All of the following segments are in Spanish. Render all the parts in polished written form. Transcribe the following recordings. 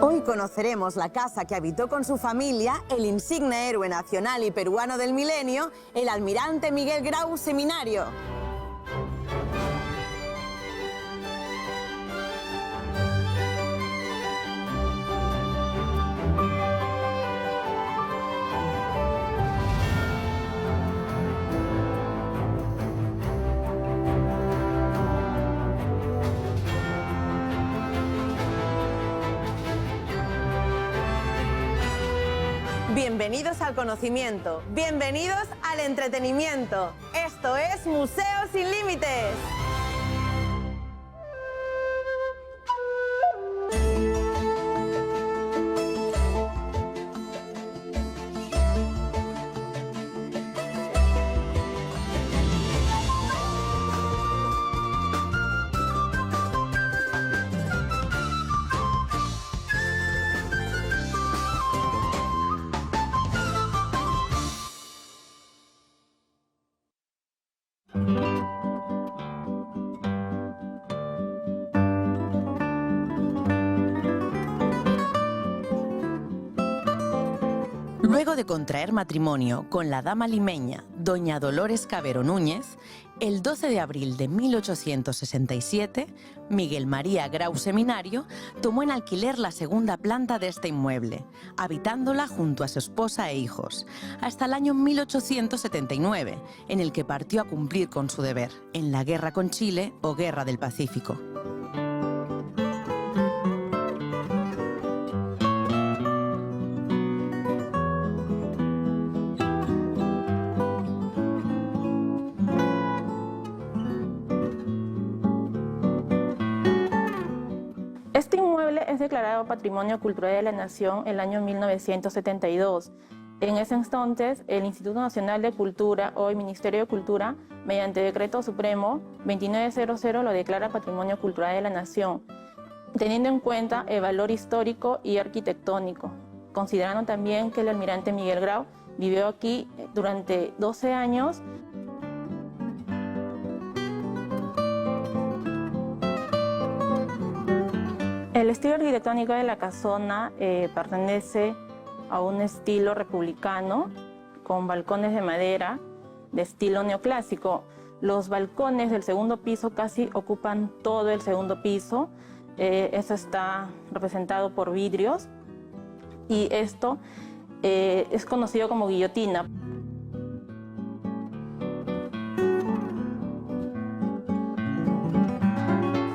Hoy conoceremos la casa que habitó con su familia el insigne héroe nacional y peruano del milenio, el almirante Miguel Grau Seminario. Bienvenidos al conocimiento, bienvenidos al entretenimiento. Esto es Museos sin Límites. Luego de contraer matrimonio con la dama limeña doña Dolores Cavero Núñez, el 12 de abril de 1867, Miguel María Grau Seminario tomó en alquiler la segunda planta de este inmueble, habitándola junto a su esposa e hijos, hasta el año 1879, en el que partió a cumplir con su deber, en la guerra con Chile o Guerra del Pacífico. Este inmueble es declarado Patrimonio Cultural de la Nación en el año 1972. En ese entonces, el Instituto Nacional de Cultura, hoy Ministerio de Cultura, mediante Decreto Supremo 2900, lo declara Patrimonio Cultural de la Nación, teniendo en cuenta el valor histórico y arquitectónico, considerando también que el almirante Miguel Grau vivió aquí durante 12 años. El estilo arquitectónico de la casona pertenece a un estilo republicano con balcones de madera de estilo neoclásico. Los balcones del segundo piso casi ocupan todo el segundo piso. Eso está representado por vidrios y esto es conocido como guillotina.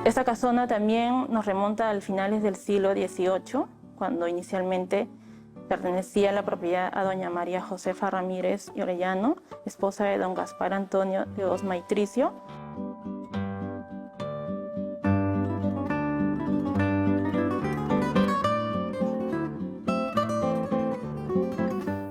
Esta casona también nos remonta a finales del siglo XVIII, cuando inicialmente pertenecía la propiedad a doña María Josefa Ramírez y Orellano, esposa de don Gaspar Antonio de Osma y Tricio.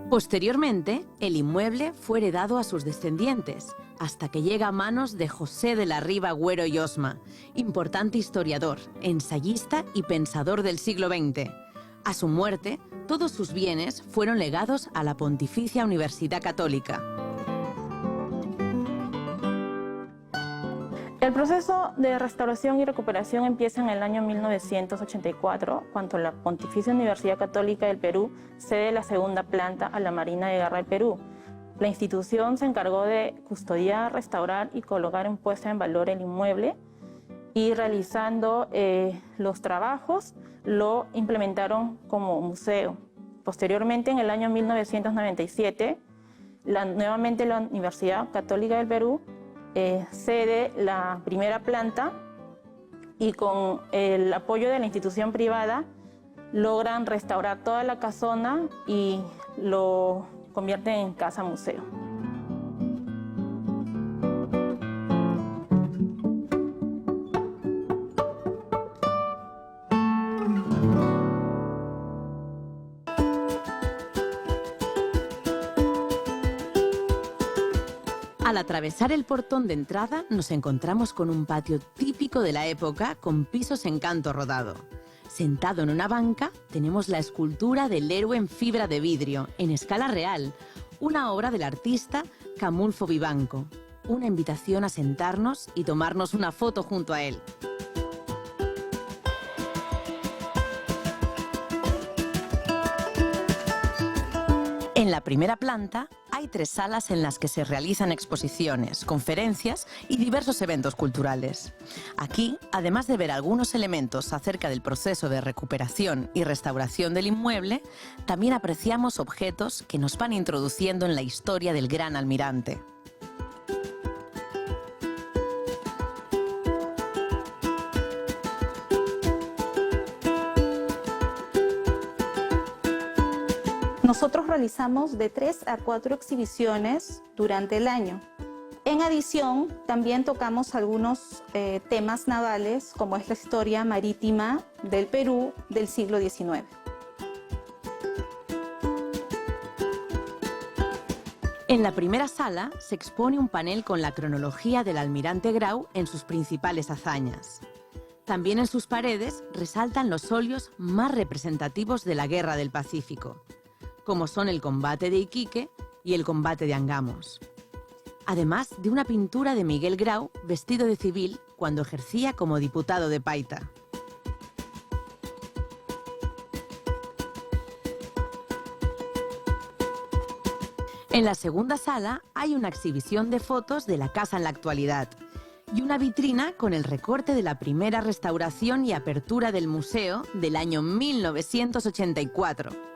Posteriormente, el inmueble fue heredado a sus descendientes, hasta que llega a manos de José de la Riva Agüero y Osma, importante historiador, ensayista y pensador del siglo XX. A su muerte, todos sus bienes fueron legados a la Pontificia Universidad Católica. El proceso de restauración y recuperación empieza en el año 1984, cuando la Pontificia Universidad Católica del Perú cede la segunda planta a la Marina de Guerra del Perú. La institución se encargó de custodiar, restaurar y colocar en puesta en valor el inmueble, y realizando los trabajos lo implementaron como museo. Posteriormente, en el año 1997, nuevamente la Universidad Católica del Perú cede la primera planta y con el apoyo de la institución privada logran restaurar toda la casona y lo convierten en casa museo. Al atravesar el portón de entrada nos encontramos con un patio típico de la época con pisos en canto rodado. Sentado en una banca tenemos la escultura del héroe en fibra de vidrio, en escala real, una obra del artista Camulfo Vivanco. Una invitación a sentarnos y tomarnos una foto junto a él. la primera planta hay 3 salas en las que se realizan exposiciones, conferencias y diversos eventos culturales. Aquí, además de ver algunos elementos acerca del proceso de recuperación y restauración del inmueble, también apreciamos objetos que nos van introduciendo en la historia del Gran Almirante. Nosotros realizamos de 3 a 4 exhibiciones durante el año. En adición, también tocamos algunos temas navales, como es la historia marítima del Perú del siglo XIX. En la primera sala se expone un panel con la cronología del almirante Grau en sus principales hazañas. También en sus paredes resaltan los óleos más representativos de la Guerra del Pacífico, como son el combate de Iquique y el combate de Angamos. Además de una pintura de Miguel Grau vestido de civil cuando ejercía como diputado de Paita. En la segunda sala hay una exhibición de fotos de la casa en la actualidad y una vitrina con el recorte de la primera restauración y apertura del museo del año 1984.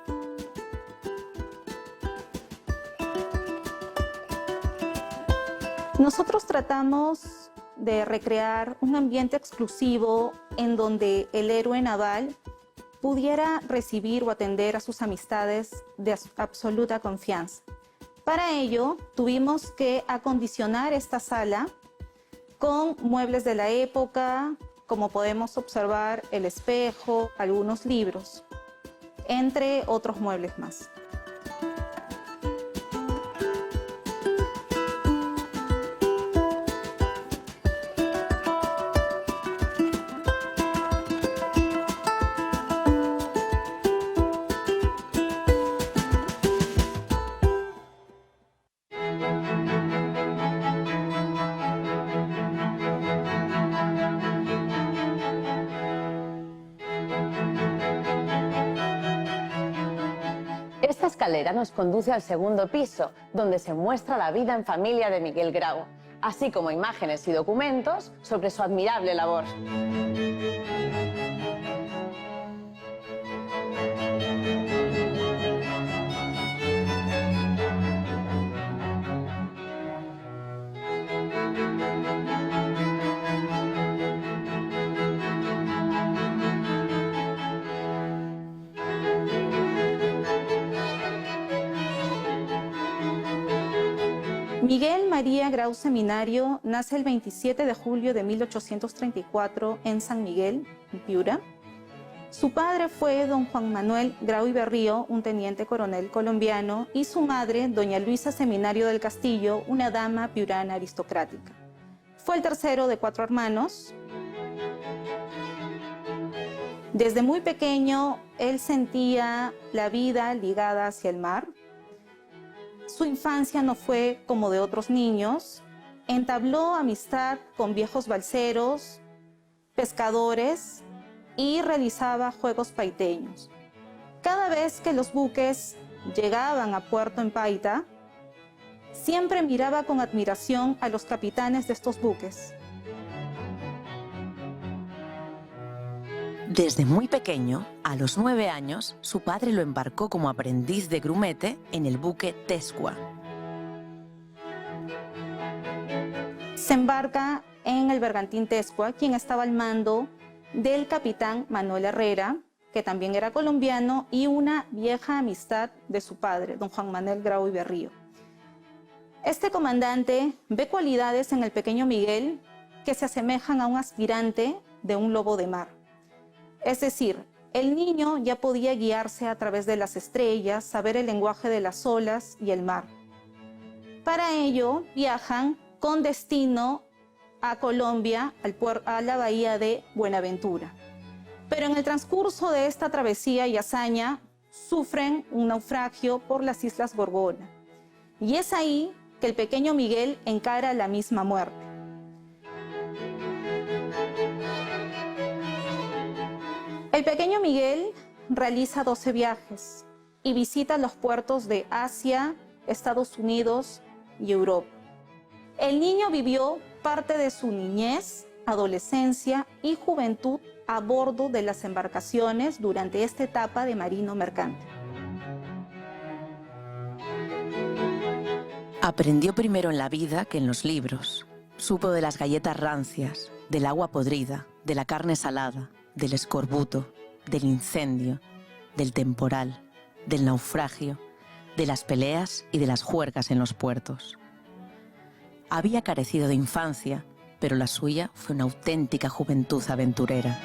Nosotros tratamos de recrear un ambiente exclusivo en donde el héroe naval pudiera recibir o atender a sus amistades de absoluta confianza. Para ello, tuvimos que acondicionar esta sala con muebles de la época, como podemos observar el espejo, algunos libros, entre otros muebles más. Esta escalera nos conduce al segundo piso, donde se muestra la vida en familia de Miguel Grau, así como imágenes y documentos sobre su admirable labor. Miguel María Grau Seminario nace el 27 de julio de 1834 en San Miguel, en Piura. Su padre fue don Juan Manuel Grau y Berrío, un teniente coronel colombiano, y su madre, doña Luisa Seminario del Castillo, una dama piurana aristocrática. Fue el tercero de 4 hermanos. Desde muy pequeño, él sentía la vida ligada hacia el mar. Su infancia no fue como de otros niños. Entabló amistad con viejos balseros, pescadores y realizaba juegos paiteños. Cada vez que los buques llegaban a puerto en Paita, siempre miraba con admiración a los capitanes de estos buques. Desde muy pequeño, a los 9 años, su padre lo embarcó como aprendiz de grumete en el buque Tescua. Se embarca en el bergantín Tescua, quien estaba al mando del capitán Manuel Herrera, que también era colombiano, y una vieja amistad de su padre, don Juan Manuel Grau y Berrío. Este comandante ve cualidades en el pequeño Miguel que se asemejan a un aspirante de un lobo de mar. Es decir, el niño ya podía guiarse a través de las estrellas, saber el lenguaje de las olas y el mar. Para ello, viajan con destino a Colombia, a la bahía de Buenaventura. Pero en el transcurso de esta travesía y hazaña, sufren un naufragio por las Islas Gorgona. Y es ahí que el pequeño Miguel encara la misma muerte. El pequeño Miguel realiza 12 viajes. y visita los puertos de Asia, Estados Unidos y Europa. El niño vivió parte de su niñez, adolescencia y juventud a bordo de las embarcaciones durante esta etapa de marino mercante. Aprendió primero en la vida que en los libros. Supo de las galletas rancias, del agua podrida, de la carne salada, del escorbuto, del incendio, del temporal, del naufragio, de las peleas y de las juergas en los puertos. Había carecido de infancia, pero la suya fue una auténtica juventud aventurera.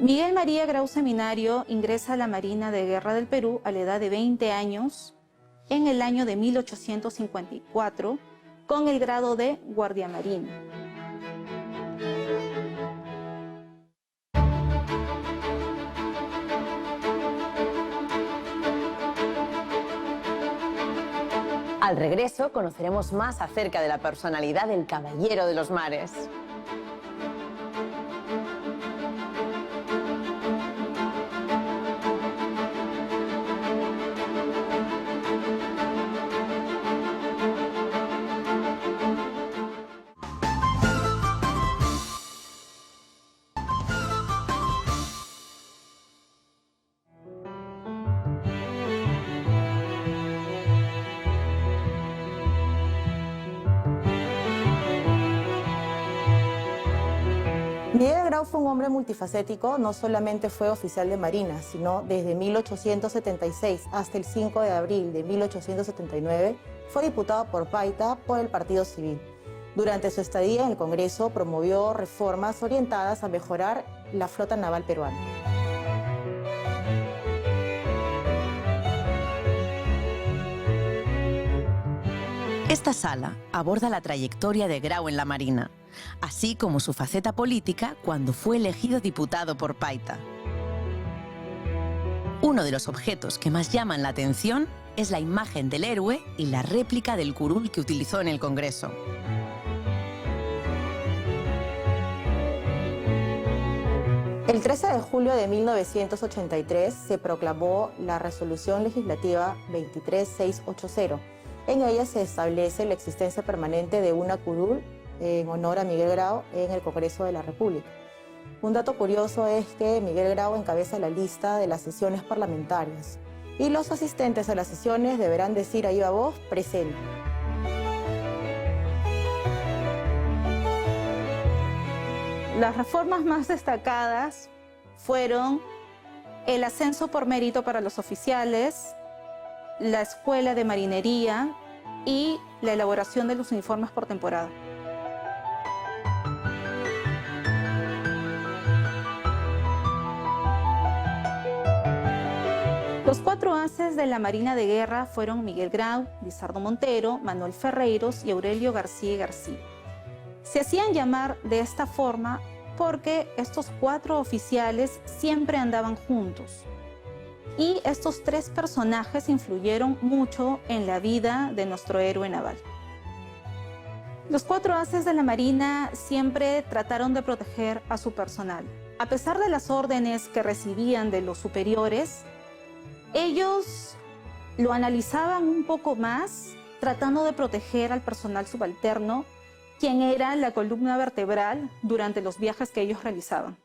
Miguel María Grau Seminario ingresa a la Marina de Guerra del Perú a la edad de 20 años en el año de 1854 con el grado de guardiamarino. Al regreso conoceremos más acerca de la personalidad del Caballero de los Mares. Miguel Grau fue un hombre multifacético, no solamente fue oficial de Marina, sino desde 1876 hasta el 5 de abril de 1879 fue diputado por Paita por el Partido Civil. Durante su estadía en el Congreso promovió reformas orientadas a mejorar la flota naval peruana. Esta sala aborda la trayectoria de Grau en la Marina, así como su faceta política cuando fue elegido diputado por Paita. Uno de los objetos que más llaman la atención es la imagen del héroe y la réplica del curul que utilizó en el Congreso. El 13 de julio de 1983 se proclamó la Resolución Legislativa 23680. En ella se establece la existencia permanente de una curul en honor a Miguel Grau en el Congreso de la República. Un dato curioso es que Miguel Grau encabeza la lista de las sesiones parlamentarias y los asistentes a las sesiones deberán decir a viva voz presente. Las reformas más destacadas fueron el ascenso por mérito para los oficiales, la escuela de marinería y la elaboración de los uniformes por temporada. Los 4 haces de la Marina de Guerra fueron Miguel Grau, Lizardo Montero, Manuel Ferreiros y Aurelio García García. Se hacían llamar de esta forma porque estos 4 oficiales siempre andaban juntos. Y estos 3 personajes influyeron mucho en la vida de nuestro héroe naval. Los 4 haces de la Marina siempre trataron de proteger a su personal. A pesar de las órdenes que recibían de los superiores, ellos lo analizaban un poco más, tratando de proteger al personal subalterno, quien era la columna vertebral durante los viajes que ellos realizaban.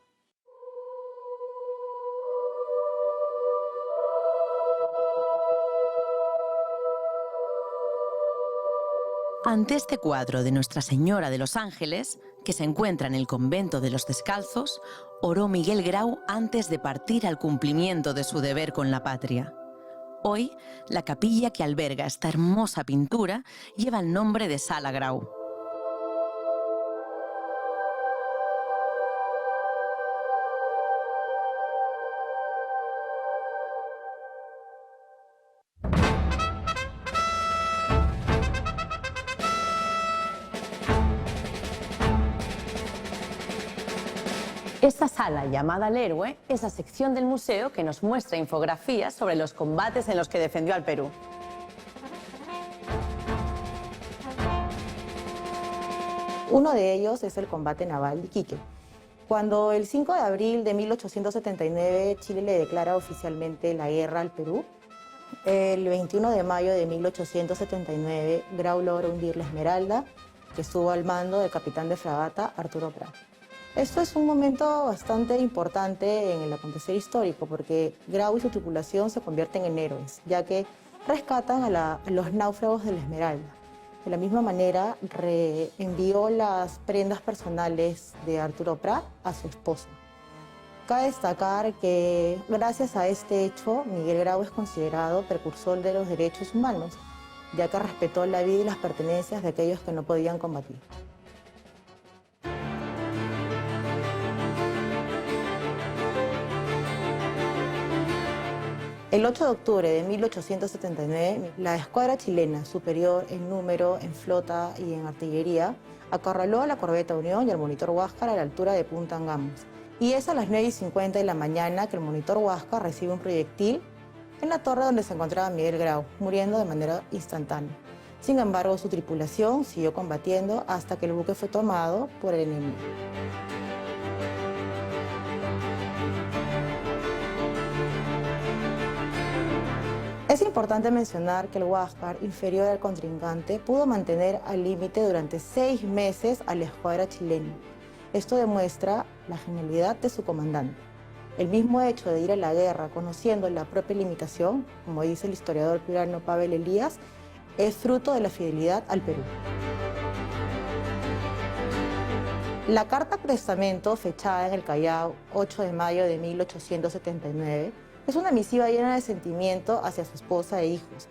Ante este cuadro de Nuestra Señora de los Ángeles, que se encuentra en el convento de los Descalzos, oró Miguel Grau antes de partir al cumplimiento de su deber con la patria. Hoy, la capilla que alberga esta hermosa pintura lleva el nombre de Sala Grau. Esta sala, llamada El Héroe, es la sección del museo que nos muestra infografías sobre los combates en los que defendió al Perú. Uno de ellos es el combate naval de Iquique. Cuando el 5 de abril de 1879 Chile le declara oficialmente la guerra al Perú, el 21 de mayo de 1879 Grau logra hundir la Esmeralda, que estuvo al mando del capitán de fragata Arturo Prat. Esto es un momento bastante importante en el acontecer histórico porque Grau y su tripulación se convierten en héroes, ya que rescatan a los náufragos de la Esmeralda. De la misma manera, reenvió las prendas personales de Arturo Prat a su esposa. Cabe destacar que gracias a este hecho, Miguel Grau es considerado precursor de los derechos humanos, ya que respetó la vida y las pertenencias de aquellos que no podían combatir. El 8 de octubre de 1879, la escuadra chilena, superior en número, en flota y en artillería, acorraló a la corbeta Unión y al monitor Huáscar a la altura de Punta Angamos. Y es a las 9:50 de la mañana que el monitor Huáscar recibe un proyectil en la torre donde se encontraba Miguel Grau, muriendo de manera instantánea. Sin embargo, su tripulación siguió combatiendo hasta que el buque fue tomado por el enemigo. Es importante mencionar que el Huáscar, inferior al contrincante, pudo mantener al límite durante 6 meses a la escuadra chilena. Esto demuestra la genialidad de su comandante. El mismo hecho de ir a la guerra conociendo la propia limitación, como dice el historiador piurano Pavel Elías, es fruto de la fidelidad al Perú. La carta testamento, fechada en el Callao, 8 de mayo de 1879, es una misiva llena de sentimiento hacia su esposa e hijos.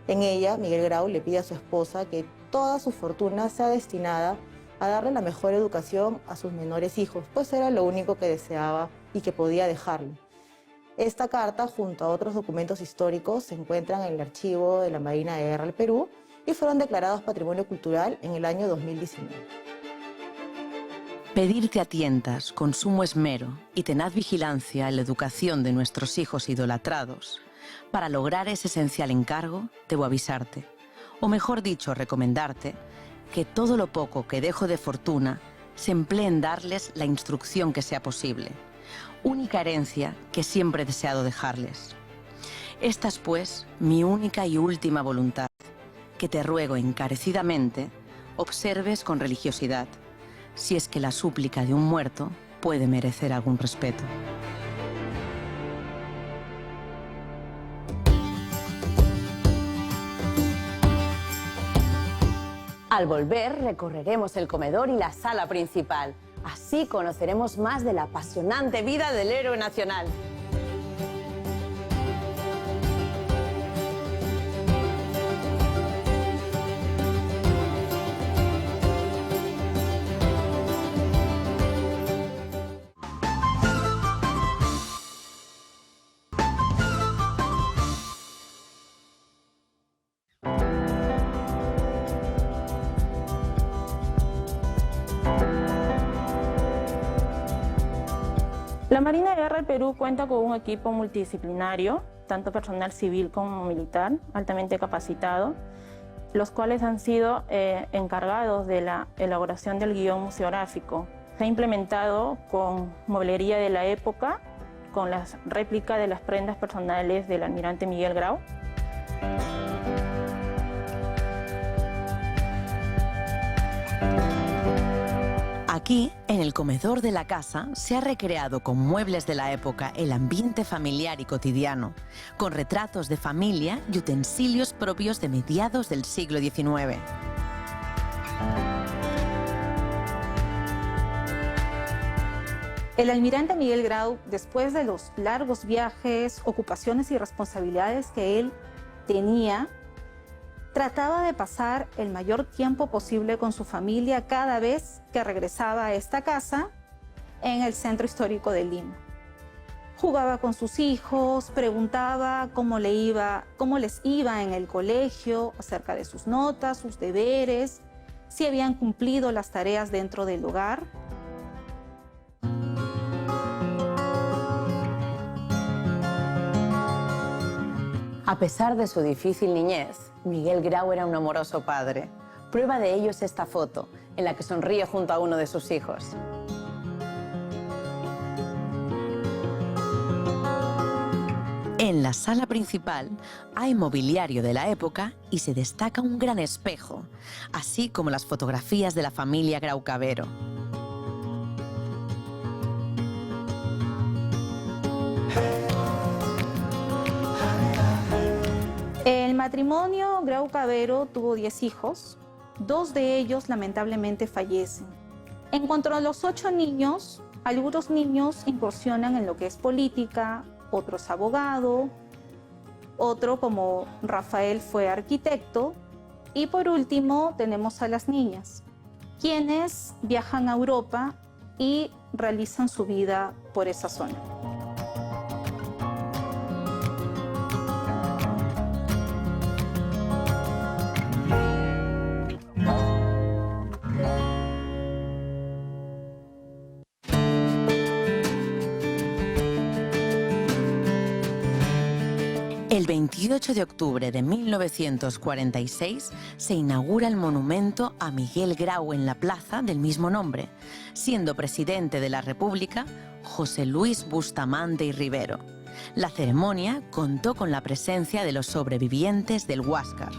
En ella, Miguel Grau le pide a su esposa que toda su fortuna sea destinada a darle la mejor educación a sus menores hijos, pues era lo único que deseaba y que podía dejarle. Esta carta, junto a otros documentos históricos, se encuentran en el archivo de la Marina de Guerra del Perú y fueron declarados Patrimonio Cultural en el año 2019. Pedirte a tientas, con sumo esmero y tenaz vigilancia en la educación de nuestros hijos idolatrados. Para lograr ese esencial encargo, debo avisarte, o mejor dicho, recomendarte, que todo lo poco que dejo de fortuna se emplee en darles la instrucción que sea posible, única herencia que siempre he deseado dejarles. Esta es, pues, mi única y última voluntad, que te ruego encarecidamente observes con religiosidad, si es que la súplica de un muerto puede merecer algún respeto. Al volver, recorreremos el comedor y la sala principal. Así conoceremos más de la apasionante vida del héroe nacional. La Marina de Guerra del Perú cuenta con un equipo multidisciplinario, tanto personal civil como militar, altamente capacitado, los cuales han sido encargados de la elaboración del guión museográfico. Se ha implementado con mueblería de la época, con las réplicas de las prendas personales del almirante Miguel Grau. Aquí, en el comedor de la casa, se ha recreado con muebles de la época el ambiente familiar y cotidiano, con retratos de familia y utensilios propios de mediados del siglo XIX. El almirante Miguel Grau, después de los largos viajes, ocupaciones y responsabilidades que él tenía, trataba de pasar el mayor tiempo posible con su familia cada vez que regresaba a esta casa en el centro histórico de Lima. Jugaba con sus hijos, preguntaba cómo les iba en el colegio, acerca de sus notas, sus deberes, si habían cumplido las tareas dentro del hogar. A pesar de su difícil niñez, Miguel Grau era un amoroso padre. Prueba de ello es esta foto, en la que sonríe junto a uno de sus hijos. En la sala principal hay mobiliario de la época y se destaca un gran espejo, así como las fotografías de la familia Grau Cavero. El matrimonio Grau Cavero tuvo 10 hijos, 2 de ellos lamentablemente fallecen. En cuanto a los 8 niños, algunos niños incursionan en lo que es política, otro es abogado, otro como Rafael fue arquitecto y por último tenemos a las niñas, quienes viajan a Europa y realizan su vida por esa zona. El 28 de octubre de 1946 se inaugura el monumento a Miguel Grau en la plaza del mismo nombre, siendo presidente de la República José Luis Bustamante y Rivero. La ceremonia contó con la presencia de los sobrevivientes del Huáscar.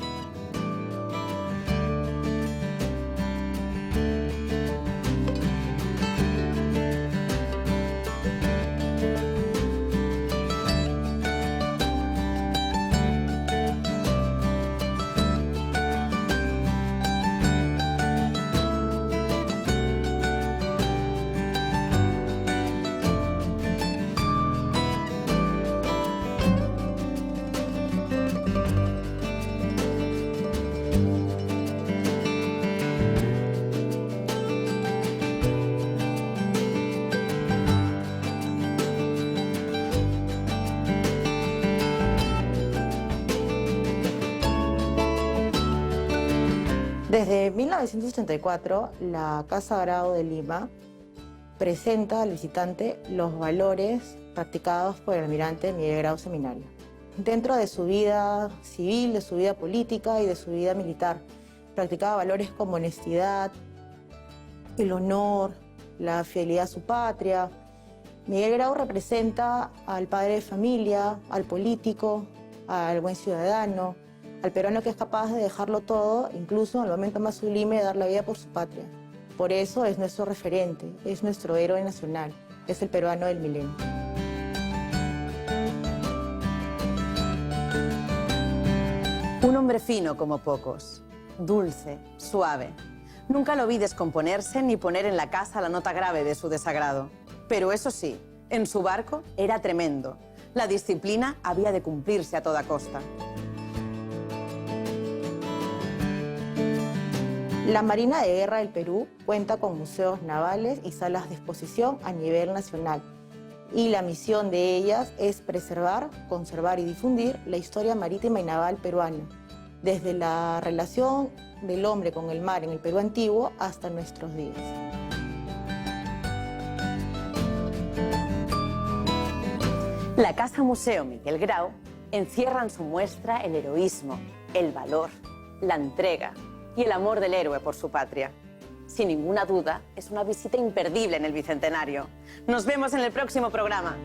Desde 1984, la Casa Grau de Lima presenta al visitante los valores practicados por el almirante Miguel Grau Seminario. Dentro de su vida civil, de su vida política y de su vida militar, practicaba valores como honestidad, el honor, la fidelidad a su patria. Miguel Grau representa al padre de familia, al político, al buen ciudadano, al peruano que es capaz de dejarlo todo, incluso en el momento más sublime de dar la vida por su patria. Por eso es nuestro referente, es nuestro héroe nacional, es el peruano del milenio. Un hombre fino como pocos, dulce, suave. Nunca lo vi descomponerse ni poner en la casa la nota grave de su desagrado. Pero eso sí, en su barco era tremendo. La disciplina había de cumplirse a toda costa. La Marina de Guerra del Perú cuenta con museos navales y salas de exposición a nivel nacional. Y la misión de ellas es preservar, conservar y difundir la historia marítima y naval peruana, desde la relación del hombre con el mar en el Perú antiguo hasta nuestros días. La Casa Museo Miguel Grau encierra en su muestra el heroísmo, el valor, la entrega y el amor del héroe por su patria. Sin ninguna duda, es una visita imperdible en el Bicentenario. Nos vemos en el próximo programa.